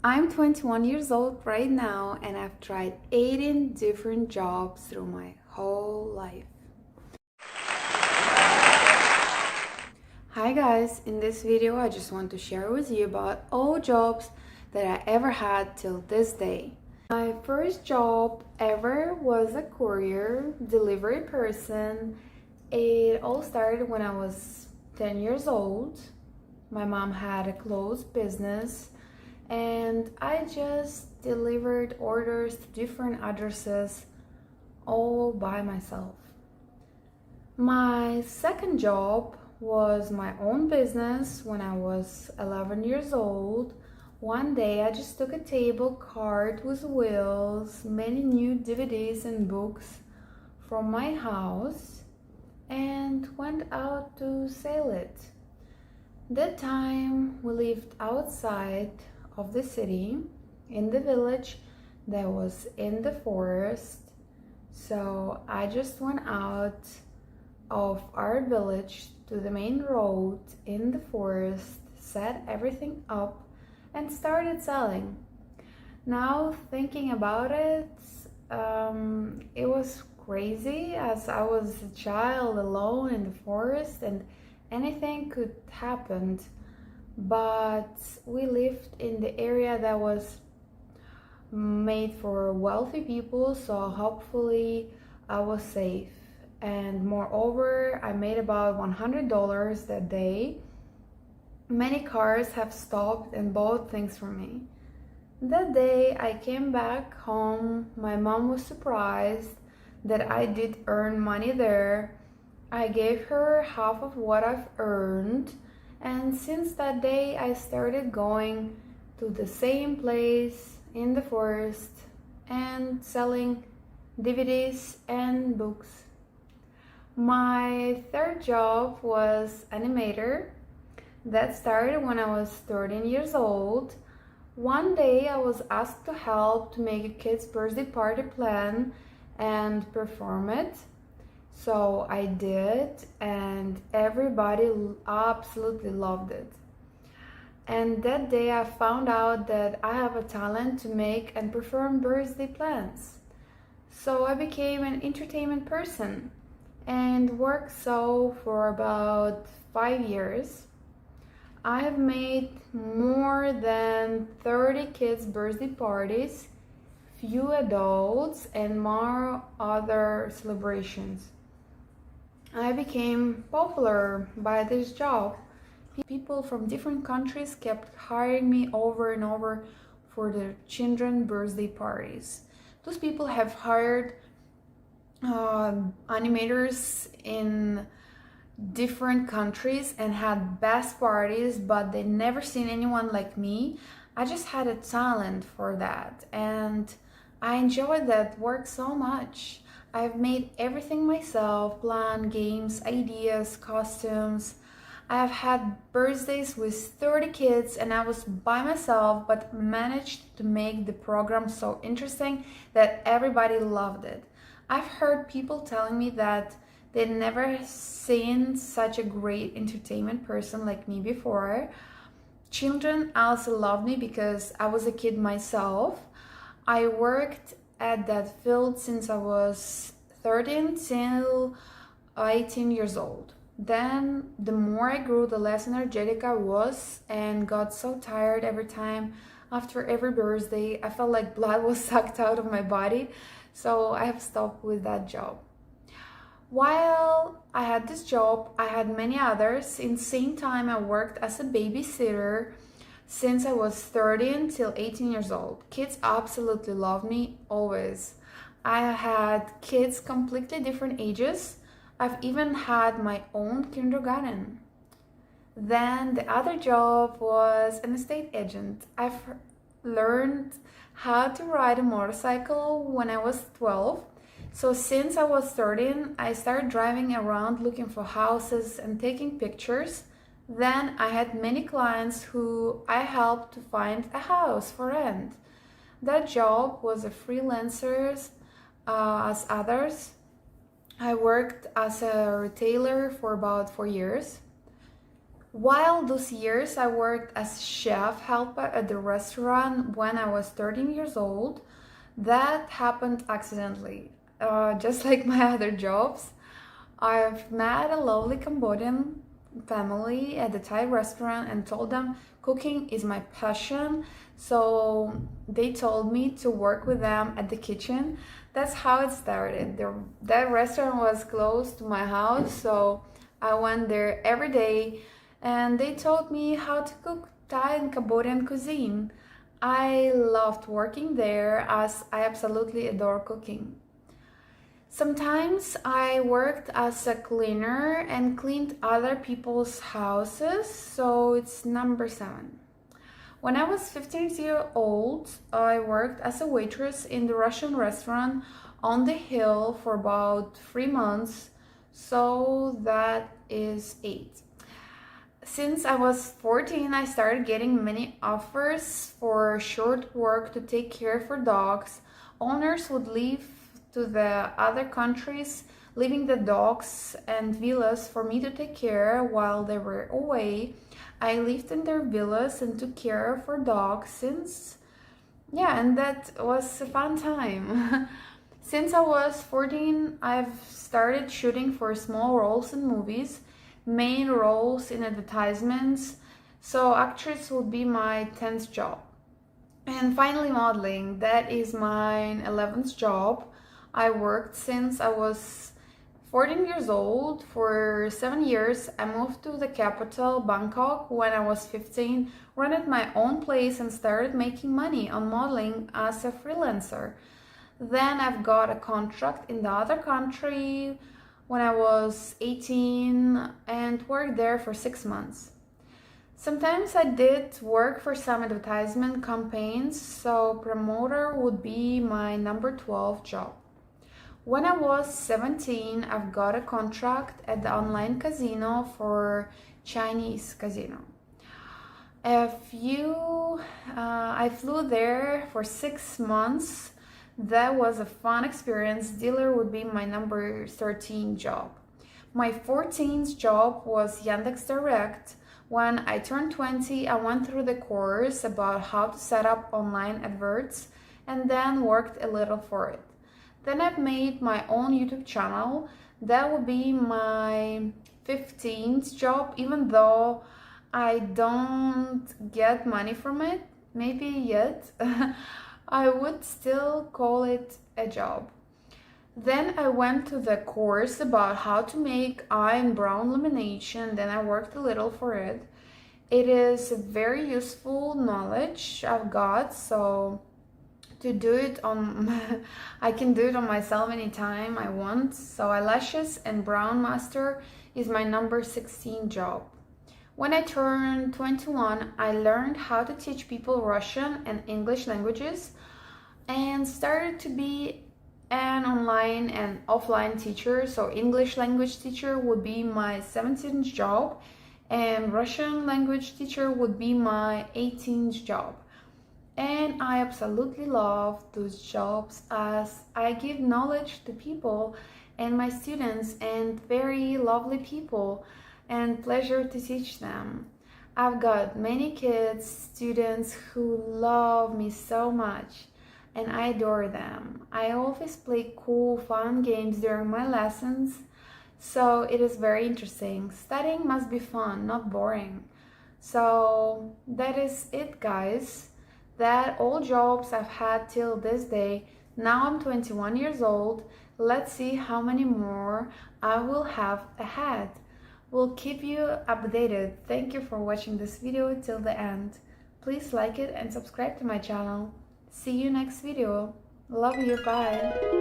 I'm 21 years old right now and I've tried 18 different jobs through my whole life. Hi guys, in this video I just want to share with you about all jobs that I ever had till this day. My first job ever was a courier delivery person. It all started when I was 10 years old. My mom had a clothes business and I just delivered orders to different addresses all by myself. My second job was my own business when I was 11 years old. One day I just took a table cart with wheels, many new DVDs and books from my house and went out to sell it. That time we lived outside of the city in the village that was in the forest. So I just went out of our village to the main road in the forest, set everything up and started selling. Now thinking about it, it was crazy as I was a child alone in the forest and anything could happen. But we lived in the area that was made for wealthy people, so hopefully I was safe. And moreover, I made about $100 that day. Many cars have stopped and bought things from me. That day I came back home. My mom was surprised that I did earn money there. I gave her half of what I've earned, and since that day I started going to the same place in the forest and selling DVDs and books. My third job was animator. That started when I was 13 years old. One day I was asked to help to make a kid's birthday party plan and perform it. So I did, and everybody absolutely loved it. And that day I found out that I have a talent to make and perform birthday plans. So I became an entertainment person and worked so for about 5 years. I have made more than 30 kids' birthday parties, few adults, and more other celebrations. I became popular by this job. People from different countries kept hiring me over and over for their children's birthday parties. Those people have hired animators in different countries and had best parties, but they never seen anyone like me. I just had a talent for that and I enjoyed that work so much. I've made everything myself, plan games, ideas, costumes. I have had birthdays with 30 kids and I was by myself, but managed to make the program so interesting that everybody loved it. I've heard people telling me that they'd never seen such a great entertainment person like me before. Children also loved me because I was a kid myself. I worked at that field since I was 13 till 18 years old. Then the more I grew, the less energetic I was and got so tired every time. After every birthday, I felt like blood was sucked out of my body, so I have stopped with that job. While I had this job, I had many others. In the same time, I worked as a babysitter since I was 13 till 18 years old. Kids absolutely loved me, always. I had kids completely different ages. I've even had my own kindergarten. Then the other job was an estate agent. I've learned how to ride a motorcycle when I was 12. So since I was 13, I started driving around looking for houses and taking pictures. Then I had many clients who I helped to find a house for rent. That job was a freelancer as others. I worked as a retailer for about 4 years. While those years I worked as chef helper at the restaurant when I was 13 years old, that happened accidentally. Just like my other jobs, I've met a lovely Cambodian family at the Thai restaurant and told them cooking is my passion. So they told me to work with them at the kitchen. That's how it started. That restaurant was close to my house, so I went there every day and they taught me how to cook Thai and Cambodian cuisine. I loved working there as I absolutely adore cooking. Sometimes I worked as a cleaner and cleaned other people's houses, so it's number 7. When I was 15 years old, I worked as a waitress in the Russian restaurant on the hill for about 3 months, so that is 8. Since I was 14, I started getting many offers for short work to take care for dogs. Owners would leave to the other countries, leaving the dogs and villas for me to take care while they were away. I lived in their villas and took care for dogs and that was a fun time. Since I was 14, I've started shooting for small roles in movies, main roles in advertisements, so actress would be my 10th job. And finally modeling, that is my 11th job. I worked since I was 14 years old. For 7 years, I moved to the capital, Bangkok, when I was 15, rented my own place and started making money on modeling as a freelancer. Then I've got a contract in the other country when I was 18 and worked there for 6 months. Sometimes I did work for some advertisement campaigns, so promoter would be my number 12 job. When I was 17, I've got a contract at the online casino for Chinese casino. I flew there for 6 months. That was a fun experience. Dealer would be my number 13 job. My 14th job was Yandex Direct. When I turned 20, I went through the course about how to set up online adverts and then worked a little for it. Then I've made my own YouTube channel. That would be my 15th job, even though I don't get money from it, maybe yet. I would still call it a job. Then I went to the course about how to make eye and brown lamination. Then I worked a little for it. It is very useful knowledge I've got, so to do it on I can do it on myself anytime I want. So eyelashes and brown master is my number 16 job. When I turned 21, I learned how to teach people Russian and English languages and started to be an online and offline teacher. So English language teacher would be my 17th job and Russian language teacher would be my 18th job. And I absolutely love those jobs as I give knowledge to people and my students and very lovely people and pleasure to teach them. I've got many kids, students who love me so much and I adore them. I always play cool, fun games during my lessons, so it is very interesting. Studying must be fun, not boring. So that is it, guys. That all jobs I've had till this day. Now I'm 21 years old. Let's see how many more I will have ahead. We'll keep you updated. Thank you for watching this video till the end. Please like it and subscribe to my channel. See you next video. Love you. Bye.